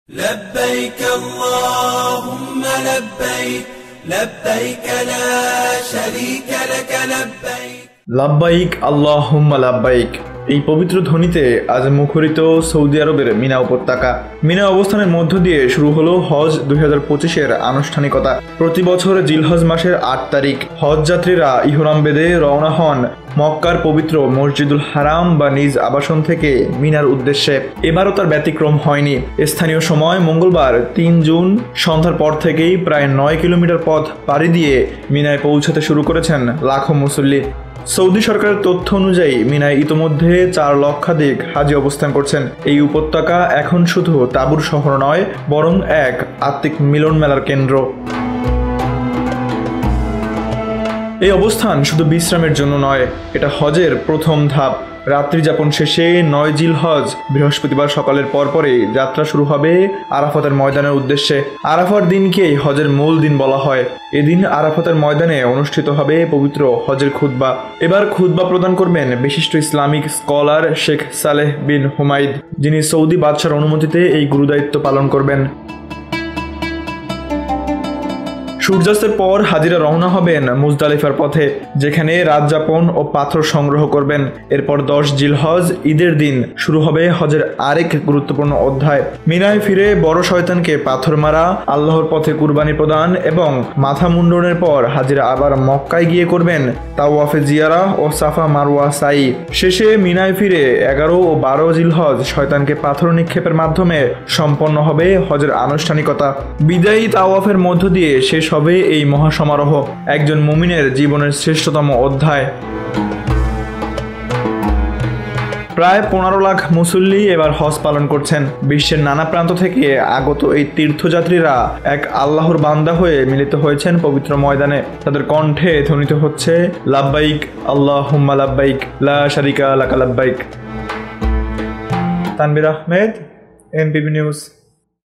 لبيك اللهم لبيك لبيك لا شريك لك لبيك লাব্বাইক আল্লাহুম্মা লাব্বাইক। এই পবিত্র ধ্বনিতে আজ মুখরিত সৌদি আরবের মিনা উপত্যকা। মিনা অবস্থানের মধ্য দিয়ে শুরু হলো হজ 2025-এর আনুষ্ঠানিকতা। প্রতি বছর জিলহজ মাসের 8 তারিখ হজ যাত্রীরা ইহরাম বেঁধে রওনা হন মক্কার পবিত্র মসজিদুল হারাম বা নিজ আবাসন থেকে মিনার উদ্দেশ্যে। এবারও তার ব্যতিক্রম হয়নি। স্থানীয় সময় মঙ্গলবার 3 জুন সন্ধ্যার পর থেকেই প্রায় 9 কিলোমিটার পথ পাড়ি দিয়ে মিনায় পৌঁছাতে শুরু করেছেন লাখো মুসল্লি। সৌদি সরকারের তথ্য অনুযায়ী মিনায় ইতোমধ্যে 4 লক্ষাধিক হাজি অবস্থান করছেন। এই উপত্যকা এখন শুধু তাঁবুর শহর নয়, বরং এক আত্মিক মিলন মেলার কেন্দ্র। এই অবস্থান শুধু বিশ্রামের জন্য নয়, এটা হজের প্রথম ধাপ। রাত্রি যাপন শেষে 9 জিলহজ বৃহস্পতিবার সকালের পরপরই যাত্রা শুরু হবে আরাফাতের ময়দানের উদ্দেশ্যে। আরাফার দিনকেই হজের মূল দিন বলা হয়। এদিন আরাফাতের ময়দানে অনুষ্ঠিত হবে পবিত্র হজের খুতবা। এবার খুতবা প্রদান করবেন বিশিষ্ট ইসলামিক স্কলার শেখ সালেহ বিন হুমাইদ, যিনি সৌদি বাদশার অনুমতিতে এই গুরুদায়িত্ব পালন করবেন। সূর্যাস্তের পর হাজিরা রওনা হবেন মুজদালিফার পথে, যেখানে রাত যাপন ও পাথর সংগ্রহ করবেন। এরপর 10 জিলহজ ঈদের দিন শুরু হবে হজের আরেক গুরুত্বপূর্ণ অধ্যায়। মিনায় ফিরে বড় শয়তানকে পাথর মারা, আল্লাহর পথে কুরবানি প্রদান এবং মাথা মুন্ডনের পর হাজিরা আবার মক্কায় গিয়ে করবেন তাওয়াফে জিয়ারা ও সাফা মারওয়া সাই। শেষে মিনায় ফিরে 11 ও 12 জিলহজ শয়তানকে পাথর নিক্ষেপের মাধ্যমে সম্পন্ন হবে হজের আনুষ্ঠানিকতা। বিদায়ী তাওয়াফের মধ্য দিয়ে শেষ হবে এই মহাসমারোহ, একজন মুমিনের জীবনের শ্রেষ্ঠতম অধ্যায়। প্রায় 15 লাখ মুসল্লি এবার হজ পালন করছেন। বিশ্বের নানা প্রান্ত থেকে আগত এই তীর্থযাত্রীরা এক আল্লাহর বান্দা হয়ে মিলিত হয়েছেন পবিত্র ময়দানে। তাদের কণ্ঠে ধ্বনিত হচ্ছে লাব্বাইক আল্লাহুম্মা লাব্বাইক লা শারিকা লাকা লাব্বাইক। Tanvir Ahmed, NPB news.